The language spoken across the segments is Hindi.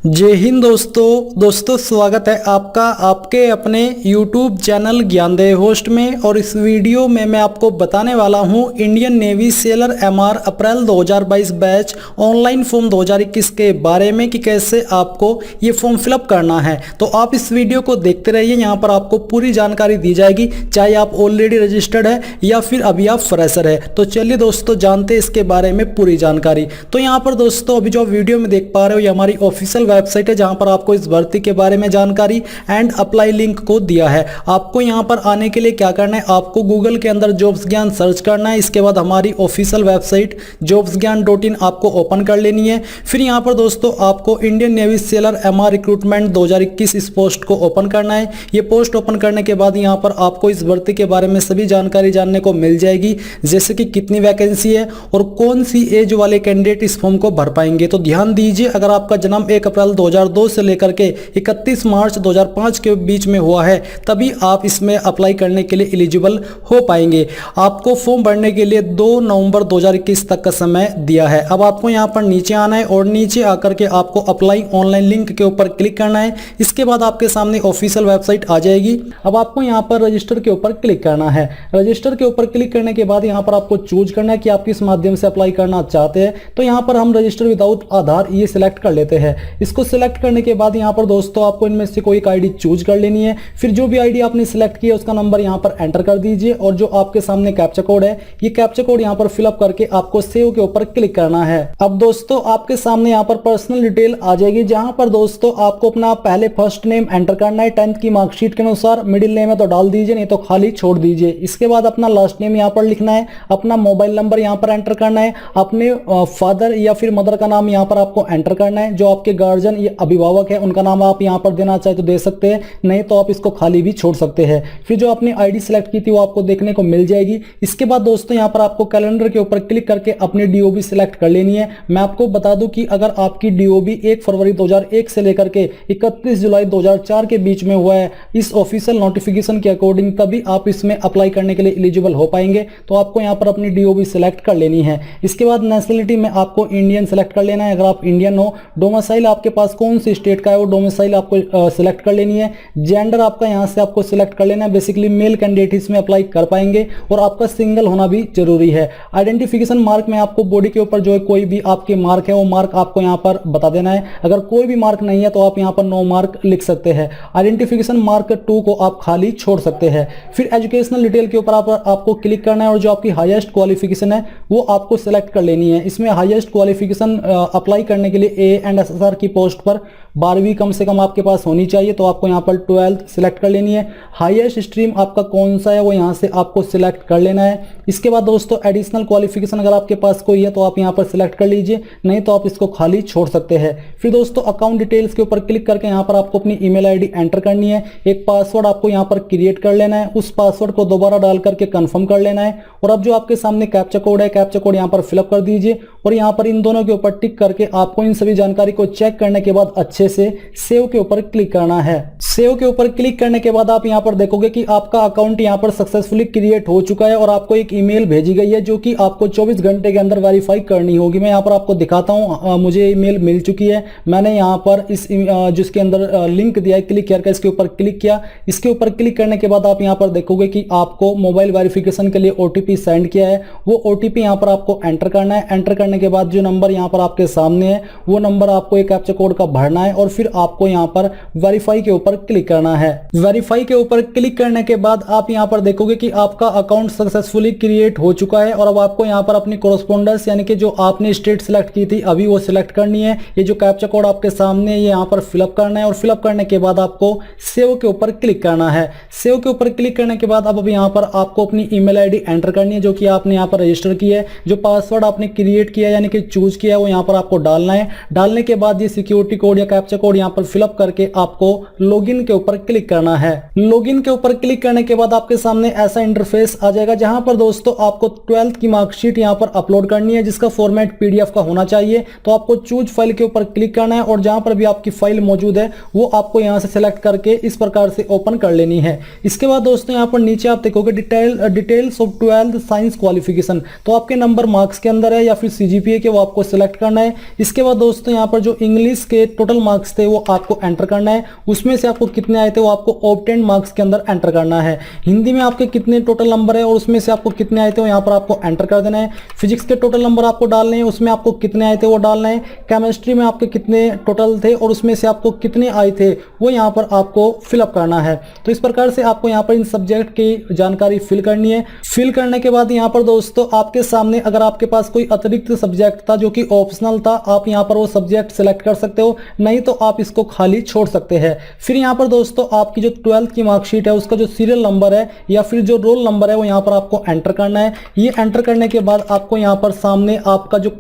जय हिंद दोस्तों स्वागत है आपका आपके अपने YouTube चैनल ज्ञानदेव होस्ट में। और इस वीडियो में मैं आपको बताने वाला हूं इंडियन नेवी सेलर MR अप्रैल 2022 बैच ऑनलाइन फॉर्म 2021 के बारे में कि कैसे आपको ये फॉर्म फिलअप करना है। तो आप इस वीडियो को देखते रहिए, यहाँ पर आपको पूरी जानकारी दी जाएगी, चाहे आप ऑलरेडी रजिस्टर्ड है या फिर अभी आप फ्रेशर है। तो चलिए दोस्तों जानते हैं इसके बारे में पूरी जानकारी। तो यहाँ पर दोस्तों अभी जो वीडियो में देख पा रहे हो ये हमारी ऑफिशियल वेबसाइट है, जहां पर आपको इस भर्ती के बारे में जानकारी एंड अप्लाई लिंक को दिया है। आपको यहां पर आने के लिए क्या करना है, आपको गूगल के अंदर जॉब्स ज्ञान सर्च करना है। इसके बाद हमारी ऑफिशियल वेबसाइट jobsgyan.in आपको ओपन कर लेनी है। फिर यहां पर दोस्तों आपको Indian navy seller MR recruitment 2021 इस पोस्ट को ओपन करना है। ये पोस्ट ओपन करने के बाद यहां पर आपको इस भर्ती के बारे में सभी जानकारी जानने को मिल जाएगी, जैसे कि कितनी वैकेंसी है और कौन सी एज वाले कैंडिडेट इस फॉर्म को भर पाएंगे। तो ध्यान दीजिए, अगर आपका जन्म 1 अप्रैल 2002 से लेकर के 31 मार्च 2005 के बीच में हुआ है, तभी आप इसमें अप्लाई करने के लिए एलिजिबल हो पाएंगे। आपको फॉर्म भरने के लिए 2 नवंबर 2021 तक का समय दिया है। अब आपको यहां पर नीचे आना है और नीचे आकर के आपको अप्लाई ऑनलाइन लिंक के ऊपर क्लिक करना है। इसके बाद आपके सामने ऑफिशियल वेबसाइट आ जाएगी। अब आपको यहां पर रजिस्टर के ऊपर क्लिक करना है। रजिस्टर के ऊपर क्लिक करने के बाद यहां पर आपको चूज करना है कि आप किस माध्यम से अप्लाई करना चाहते हैं। तो यहां पर हम रजिस्टर विदाउट आधार ये सिलेक्ट कर लेते हैं। इसको सिलेक्ट करने के बाद यहां पर दोस्तों आपको इनमें से कोई एक आईडी चूज कर लेनी है। फिर जो भी आईडी आपने सिलेक्ट किया उसका नंबर यहां पर एंटर कर दीजिए और जो आपके सामने कैप्चा कोड है ये कैप्चा कोड यहां पर फिलअप करके आपको सेव के ऊपर क्लिक करना है। अब दोस्तों आपके सामने यहां पर पर्सनल डिटेल आ जाएगी, जहां पर दोस्तों आपको अपना पहले फर्स्ट नेम एंटर करना है 10th की मार्कशीट के अनुसार। मिडिल नेम है तो डाल दीजिए, नहीं तो खाली छोड़ दीजिए। इसके बाद अपना लास्ट नेम यहां पर लिखना है, अपना मोबाइल नंबर यहां पर एंटर करना है, अपने फादर या फिर मदर का नाम यहां पर आपको एंटर करना है। जो आपके गार्जियन या अभिभावक है उनका नाम आप यहां पर देना चाहे तो दे सकते हैं, नहीं तो आप इसको खाली भी छोड़ सकते हैं। फिर जो आपने आईडी सिलेक्ट की थी वो आपको देखने को मिल जाएगी। इसके बाद दोस्तों यहां पर आपको कैलेंडर के ऊपर क्लिक करके अपनी डीओबी सिलेक्ट कर लेनी है। मैं आपको बता दूं कि अगर आपकी डीओबी 1 फरवरी 2001 से लेकर के 31 जुलाई 2004 के बीच में हुआ है इस ऑफिशियल नोटिफिकेशन के अकॉर्डिंग, तभी आप इसमें अप्लाई करने के लिए एलिजिबल हो पाएंगे। तो आपको यहां पर अपनी डीओबी सिलेक्ट कर लेनी है। इसके बाद नेशनलिटी में आपको इंडियन सिलेक्ट कर लेना है, अगर आप इंडियन हो। डोमिसाइल आपके पास कौन सी स्टेट का है वो डोमिसाइल आपको सिलेक्ट कर लेनी है। जेंडर आपका यहां से आपको सिलेक्ट कर लेना है, बेसिकली मेल कैंडिडेट इसमें अप्लाई कर पाएंगे और आपका सिंगल होना भी जरूरी है। आइडेंटिफिकेशन मार्क में आपको बॉडी के ऊपर जो है कोई भी आपके मार्क है वो मार्क आपको यहां पर बता देना है। अगर कोई भी मार्क नहीं है तो आप यहां पर नो मार्क लिख सकते हैं। आइडेंटिफिकेशन मार्क 2 को आप खाली छोड़ सकते हैं। फिर एजुकेशनल डिटेल के ऊपर आपको क्लिक करना है और जो आपकी हाईएस्ट क्वालिफिकेशन है वो आपको सिलेक्ट कर लेनी है। इसमें हाईएस्ट क्वालिफिकेशन अप्लाई करने के लिए ANSSR की पोस्ट पर 12वीं कम से कम आपके पास होनी चाहिए, तो आपको यहां पर 12th सिलेक्ट कर लेनी है। हाईएस्ट स्ट्रीम आपका कौन सा है वो यहां से आपको सिलेक्ट कर लेना है। इसके बाद दोस्तों एडिशनल क्वालिफिकेशन अगर आपके पास कोई है तो आप यहां पर सिलेक्ट कर लीजिए, नहीं तो आप इसको खाली छोड़ सकते हैं। फिर दोस्तों अकाउंट डिटेल्स के ऊपर क्लिक करके यहां पर आपको अपनी ईमेल आईडी एंटर करनी है। एक पासवर्ड आपको यहां पर क्रिएट कर लेना है, उस पासवर्ड को दोबारा डाल करके कंफर्म कर लेना है। और अब जो आपके सामने कैप्चा कोड है, कैप्चा कोड यहां पर फिलअप कर दीजिए और यहां पर इन दोनों के ऊपर टिक करके आपको इन सभी जानकारी को चेक करने के बाद अच्छे से सेव के ऊपर क्लिक करना है। सेव के ऊपर क्लिक करने के बाद आप यहां पर देखोगे कि आपका अकाउंट यहां पर सक्सेसफुली क्रिएट हो चुका है और आपको एक ईमेल भेजी गई है जो कि आपको 24 घंटे के अंदर वेरीफाई करनी होगी। मैं यहां पर आपको दिखाता हूं, मुझे ईमेल मिल चुकी है। मैंने यहां पर इस जिसके अंदर लिंक दिया है क्लिक करके इसके ऊपर क्लिक किया। इसके ऊपर क्लिक करने के बाद आप यहां पर देखोगे कि आपको मोबाइल वेरिफिकेशन के लिए OTP सेंड किया है। वो OTP यहां पर आपको एंटर करना है। एंटर करने के बाद जो नंबर यहां पर आपके सामने है वो नंबर आपको एक कैप्चा कोड का भरना है और फिर आपको यहां पर वेरीफाई के ऊपर क्लिक करना है। वेरीफाई के ऊपर क्लिक करने के बाद आप यहां पर देखोगे कि आपका अकाउंट सक्सेसफुली क्रिएट हो चुका है और अब आपको यहां पर अपनी कोरेस्पोंडेंस यानी कि जो आपने स्टेट सिलेक्ट की थी अभी वो सिलेक्ट करनी है। ये जो कैप्चा कोड आपके सामने है ये यहां पर फिलअप करना है और फिलअप करने के बाद आपको सेव के ऊपर क्लिक करना है। सेव के ऊपर क्लिक करने के बाद अब यहां पर आपको अपनी ईमेल आईडी एंटर करनी है जो कि आपने यहां पर रजिस्टर की है। जो पासवर्ड आपने क्रिएट किया यानी कि चूज किया वो यहां पर आपको डालना है। डालने के बाद ये सिक्योरिटी कोड या कैप्चा कोड यहां पर फिलअप करके आपको लॉगिन के ऊपर क्लिक करना है। लॉगिन के ऊपर क्लिक करने के बाद आपके सामने ऐसा इंटरफेस आ जाएगा जहां पर दोस्तों आपको 12th की मार्कशीट यहां पर अपलोड करनी है जिसका फॉर्मेट PDF का होना चाहिए। तो आपको चूज फाइल के ऊपर क्लिक करना है और जहां पर भी आपकी फाइल मौजूद है वो आपको यहां से सिलेक्ट करके इस प्रकार से ओपन कर लेनी है। इसके बाद दोस्तों यहां पर नीचे आप देखोगे details of 12th science qualification, तो आपके नंबर मार्क्स के अंदर है या फिर CGPA के वो आपको सिलेक्ट करना है। इसके बाद दोस्तों यहां पर जो इंग्लिश इंग्लिश के टोटल मार्क्स थे वो आपको एंटर करना है, उसमें से आपको कितने आए थे वो आपको ऑब्टेन्ड मार्क्स के अंदर एंटर करना है। हिंदी में आपके कितने टोटल नंबर है और उसमें से आपको कितने आए थे वो यहाँ पर आपको एंटर कर देना है। फिजिक्स के टोटल नंबर आपको डालने हैं, उसमें आपको कितने आए थे वो डालना है। केमिस्ट्री में आपके कितने टोटल थे और उसमें से आपको कितने आए थे वो यहाँ पर आपको फिलअप करना है। तो इस प्रकार से आपको यहाँ पर इन सब्जेक्ट की जानकारी फिल करनी है। फिल करने के बाद यहाँ पर दोस्तों आपके सामने अगर आपके पास कोई अतिरिक्त सब्जेक्ट था जो कि ऑप्शनल था, आप यहाँ पर वो सब्जेक्ट सेलेक्ट कर सकते हो, नहीं तो आप इसको खाली छोड़ सकते हैं। फिर यहाँ पर दोस्तों आपकी जो 12th की मार्कशीट है उसका जो सीरियल नंबर है या फिर जो रोल नंबर है वो यहाँ पर आपको एंटर करना है। ये एंटर करने के बाद आपको यहाँ पर सामने आपका जो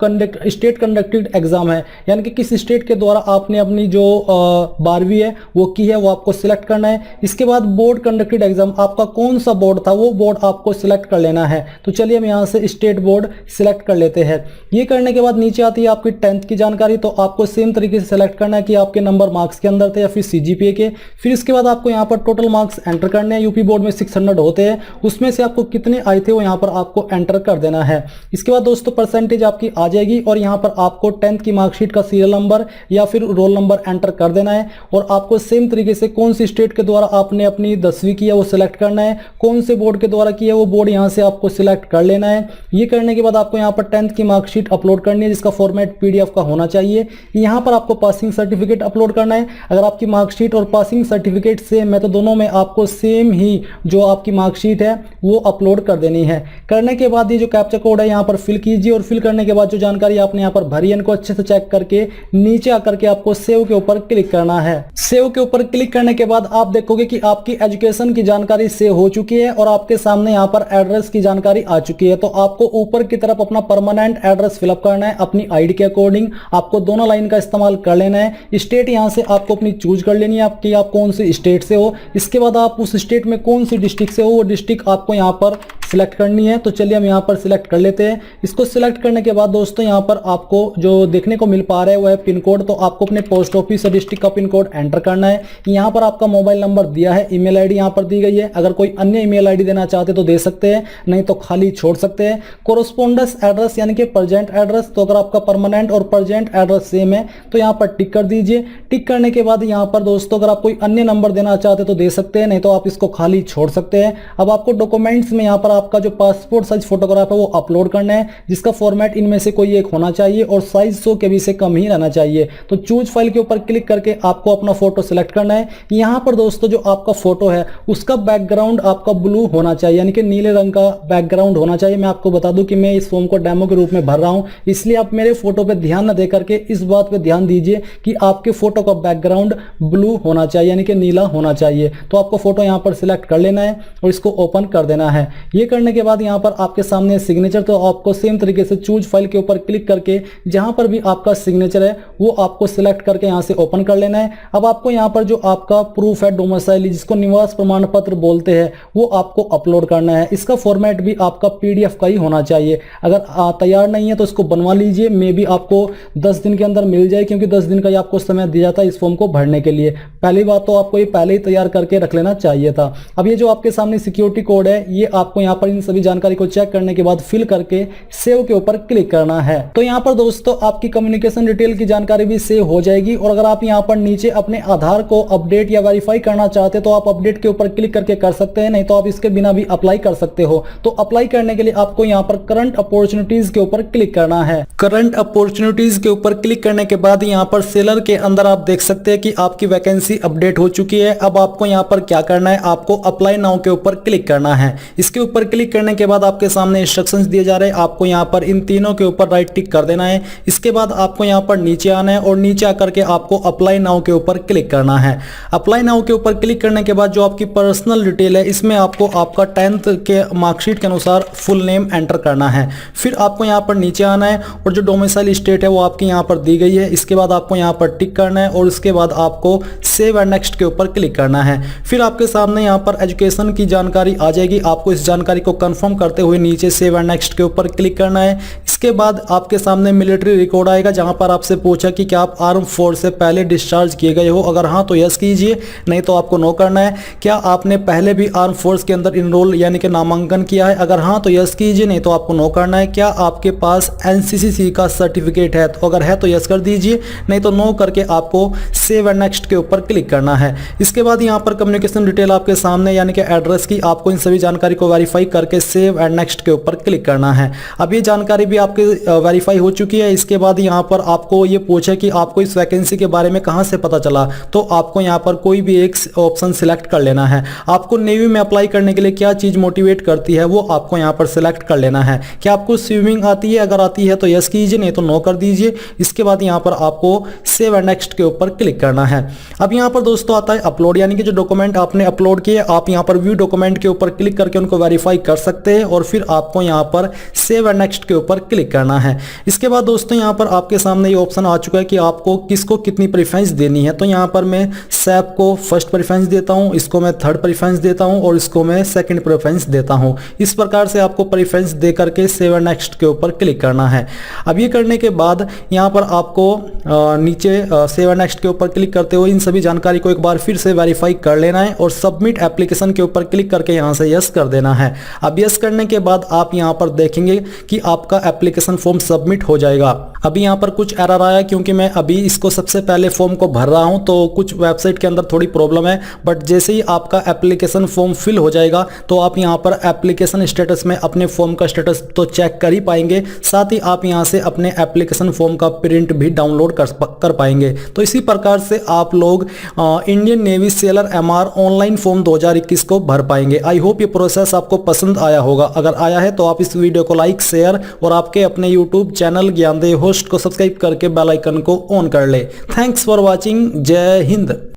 स्टेट कंडक्टेड एग्जाम है, यानी कि किस स्टेट के द्वारा आपने अपनी जो 12वीं है वो की है, वो आपको सिलेक्ट करना है। इसके बाद बोर्ड कंडक्टेड एग्जाम, आपका कौन सा बोर्ड था वो बोर्ड आपको सिलेक्ट कर लेना है। तो चलिए हम यहाँ से स्टेट बोर्ड सिलेक्ट कर लेते हैं। ये करने के बाद नीचे आती है आपकी 10th की जानकारी, तो आपको सेम तरीके से सिलेक्ट करना है कि आपके नंबर मार्क्स के अंदर थे या फिर CGPA के। फिर इसके बाद आपको यहाँ पर टोटल मार्क्स एंटर करने हैं। यूपी बोर्ड में 600 होते हैं, उसमें से आपको कितने आए थे वो यहाँ पर आपको एंटर कर देना है। इसके बाद दोस्तों परसेंटेज आपकी आ जाएगी और यहाँ पर आपको 10th की मार्कशीट का सीरियल नंबर या फिर रोल नंबर एंटर कर देना है। और आपको सेम तरीके से कौन सी स्टेट के द्वारा आपने अपनी 10वीं की है वो सिलेक्ट करना है, कौन से बोर्ड के द्वारा की है वो बोर्ड यहाँ से आपको सिलेक्ट कर लेना है। ये करने के बाद आपको यहाँ पर 10th की मार्कशीट अपलोड करनी है जिसका फॉर्मेट PDF का होना चाहिए। यहाँ पर आपको पासिंग सर्टिफिकेट अपलोड करना है। अगर आपकी मार्कशीट और पासिंग सर्टिफिकेट सेम है तो दोनों में आपको सेम ही जो आपकी मार्कशीट है वो अपलोड कर देनी है। करने के बाद ये जो कैप्चा कोड है यहाँ पर फिल कीजिए और फिल करने के बाद जो जानकारी आपने यहाँ पर भरी है इनको अच्छे से चेक करके नीचे आकर के आपको सेव के ऊपर क्लिक करना है। सेव के ऊपर क्लिक करने के बाद आप देखोगे कि आपकी एजुकेशन की जानकारी सेव हो चुकी है और आपके सामने यहाँ पर एड्रेस की जानकारी आ चुकी है। तो आपको ऊपर की तरफ अपना परमानेंट एड्रेस फिलअप करना है अपनी आईडी के अकॉर्डिंग। आपको दोनों लाइन का इस्तेमाल कर लेना है। स्टेट यहाँ से आपको अपनी चूज कर लेनी है आपकी, आप कौन सी स्टेट से हो। इसके बाद आप उस स्टेट में कौन सी डिस्ट्रिक्ट से हो वो डिस्ट्रिक्ट आपको यहाँ पर सिलेक्ट करनी है। तो चलिए हम यहाँ पर सिलेक्ट कर लेते हैं। इसको सिलेक्ट करने के बाद दोस्तों यहाँ पर आपको जो देखने को मिल पा रहा है वो है पिन कोड। तो आपको अपने पोस्ट ऑफिस और डिस्ट्रिक्ट का पिन कोड एंटर करना है। यहाँ पर आपका मोबाइल नंबर दिया है, ईमेल आईडी यहाँ पर दी गई है। अगर कोई अन्य ईमेल आईडी देना चाहते तो दे सकते हैं, नहीं तो खाली छोड़ सकते हैं। कोरोस्पोंडेंस एड्रेस यानी कि प्रेजेंट एड्रेस, तो अगर आपका परमानेंट और प्रेजेंट एड्रेस सेम है तो यहाँ पर टिक कर दीजिए। टिक करने के बाद यहाँ पर दोस्तों अगर आप कोई अन्य नंबर देना चाहते तो दे सकते हैं, नहीं तो आप इसको खाली छोड़ सकते हैं। अब आपको डॉक्यूमेंट्स में यहाँ पर आपका जो पासपोर्ट साइज फोटोग्राफ है वो अपलोड करना है जिसका फॉर्मेट इनमें से कोई एक होना चाहिए और साइज 100 KB से कम ही रहना चाहिए। तो चूज फाइल के ऊपर क्लिक करके आपको अपना फोटो सिलेक्ट करना है। यहाँ पर दोस्तों जो आपका फोटो है उसका बैकग्राउंड आपका ब्लू होना चाहिए, यानी कि नीले रंग का बैकग्राउंड होना चाहिए। मैं आपको बता दूं कि मैं इस फॉर्म को डेमो के रूप में भर रहा हूं, इसलिए आप मेरे फोटो पे ध्यान न दे करके इस बात पे ध्यान दीजिए कि आपके फोटो का बैकग्राउंड ब्लू होना चाहिए, यानी कि नीला होना चाहिए। तो आपको फोटो यहाँ पर सिलेक्ट कर लेना है और इसको ओपन कर देना है। ये करने के बाद यहाँ पर आपके सामने सिग्नेचर, तो आपको सेम तरीके से चूज फाइल के ऊपर क्लिक करके जहां पर भी आपका सिग्नेचर है वो आपको सिलेक्ट करके यहां से ओपन कर लेना है। अब आपको यहां पर जो आपका प्रूफ है डोमिसाइल जिसको निवास प्रमाण पत्र बोलते हैं वो आपको अपलोड करना है। इसका फॉर्मेट भी आपका PDF का ही होना चाहिए। अगर तैयार नहीं है तो इसको बनवा लीजिए, मे भी आपको 10 दिन के अंदर मिल जाए, क्योंकि 10 दिन का ही आपको समय दिया जाता है इस फॉर्म को भरने के लिए। पहली बात तो आपको ये पहले ही तैयार करके रख लेना चाहिए था। अब ये जो आपके सामने सिक्योरिटी कोड है ये आपको यहाँ पर इन सभी जानकारी को चेक करने के बाद फिल करके सेव के ऊपर क्लिक करना है। तो यहाँ पर दोस्तों आपकी कम्युनिकेशन डिटेल की जानकारी भी सेव हो जाएगी। और अगर आप यहाँ पर नीचे अपने आधार को अपडेट या वेरीफाई करना चाहते हैं तो आप अपडेट के ऊपर क्लिक करके कर सकते हैं, नहीं तो आप इसके बिना भी अप्लाई कर सकते हो। तो अप्लाई करने के लिए आपको यहाँ पर करंट अपॉर्चुनिटीज के ऊपर क्लिक करना है। करंट अपॉर्चुनिटीज के ऊपर क्लिक करने के बाद यहाँ पर सेलर के अंदर आप देख सकते हैं कि आपकी वैकेंसी अपडेट हो चुकी है। अब आपको यहाँ पर क्या करना है, आपको अप्लाई नाउ के ऊपर क्लिक करना है। इसके ऊपर क्लिक करने के बाद आपके सामने इंस्ट्रक्शंस दिए जा रहे हैं। आपको यहाँ पर इन तीनों के ऊपर राइट टिक कर देना है। इसके बाद आपको यहाँ पर नीचे आना है और नीचे आकर के आपको अप्लाई नाउ के ऊपर क्लिक करना है। अप्लाई नाउ के ऊपर क्लिक करने के बाद जो आपकी पर्सनल डिटेल है इसमें आपको आपका 10th के मार्कशीट के अनुसार फुल नेम एंटर करना है। फिर आपको यहाँ पर नीचे आना है और जो डोमिसाइल स्टेट है वो आपकी यहाँ पर दी गई है। इसके बाद आपको यहाँ पर टिक करना है और इसके बाद आपको सेव एंड नेक्स्ट के ऊपर क्लिक करना है। फिर आपके सामने यहाँ पर एजुकेशन की जानकारी आ जाएगी। आपको इस जानकारी को कंफर्म करते हुए नीचे सेव एंड नेक्स्ट के ऊपर क्लिक करना है। इसके बाद आपके सामने मिलिट्री रिकॉर्ड आएगा जहां पर आपसे पूछा कि क्या आप आर्म फोर्स से पहले डिस्चार्ज किए गए हो। अगर हाँ तो यस कीजिए, नहीं तो आपको नो करना है। क्या आपने पहले भी आर्म फोर्स के अंदर इनरोल यानी कि नामांकन किया है। अगर हाँ तो यस कीजिए, नहीं तो आपको नो करना है। क्या आपके पास NCCC का सर्टिफिकेट है, तो अगर है तो यस कर दीजिए, नहीं तो नो करके आपको सेव एंड नेक्स्ट के ऊपर क्लिक करना है। इसके बाद यहाँ पर कम्युनिकेशन डिटेल आपके सामने यानी कि एड्रेस की, आपको इन सभी जानकारी को वेरीफाई करके सेव एंड नेक्स्ट के ऊपर क्लिक करना है। अब ये जानकारी भी आपकी वेरीफाई हो चुकी है। इसके बाद यहाँ पर आपको ये पूछे कि आपको इस वैकेंसी के बारे में कहाँ से पता चला, तो आपको यहाँ पर कोई भी एक ऑप्शन सिलेक्ट कर लेना है। आपको नेवी में अप्लाई करने के लिए क्या चीज मोटिवेट करती है वो आपको यहाँ पर सिलेक्ट कर लेना है। क्या आपको स्विमिंग आती है? अगर आती है तो यस कीजिए, नहीं तो नो कर दीजिए। इसके बाद यहाँ पर आपको सेव एंड नेक्स्ट के ऊपर क्लिक करना है। अब यहाँ पर दोस्तों आता है अपलोड, यानी कि जो डॉक्यूमेंट आपने अपलोड किए आप यहाँ पर व्यू डॉक्यूमेंट के ऊपर क्लिक करके उनको वेरीफाई कर सकते हैं और फिर आपको यहाँ पर सेव एंड नेक्स्ट के ऊपर क्लिक करना है। इसके बाद दोस्तों यहाँ पर आपके सामने ये ऑप्शन आ चुका है कि आपको किसको कितनी प्रेफरेंस देनी है। तो यहाँ पर मैं सैप को फर्स्ट प्रेफरेंस देता हूँ, इसको मैं थर्ड प्रेफरेंस देता हूँ और इसको मैं सेकंड प्रेफरेंस देता हूँ। इस प्रकार से आपको प्रेफरेंस दे करके सेव एंड नेक्स्ट के ऊपर क्लिक करना है। अब ये करने के बाद यहाँ पर आपको नीचे सेव एंड नेक्स्ट के ऊपर क्लिक करते हुए इन सभी जानकारी को एक बार फिर से वेरीफाई कर लेना है और सबमिट एप्लीकेशन के ऊपर क्लिक करके यहाँ से यस कर देना है। अब यस करने के बाद आप यहाँ पर देखेंगे कि आपका एप्लीकेशन फॉर्म सबमिट हो जाएगा। अभी यहाँ पर कुछ एरर आया क्योंकि मैं अभी इसको सबसे पहले फॉर्म को भर रहा हूँ, तो कुछ वेबसाइट के अंदर थोड़ी प्रॉब्लम है। बट जैसे ही आपका एप्लीकेशन फॉर्म फिल हो जाएगा तो आप यहाँ पर एप्लीकेशन स्टेटस में अपने फॉर्म का स्टेटस तो चेक कर ही पाएंगे, साथ ही आप यहाँ से अपने एप्लीकेशन फॉर्म का प्रिंट भी डाउनलोड कर पाएंगे। तो इसी प्रकार से आप लोग Indian navy seller MR online form 2021 को भर पाएंगे। आई होप ये प्रोसेस आपको पसंद आया होगा। अगर आया है तो आप इस वीडियो को लाइक, शेयर और आपके अपने यूट्यूब चैनल ज्ञानदेव होस्ट को सब्सक्राइब करके बेल आइकन को ऑन कर ले। Thanks for watching. जय हिंद।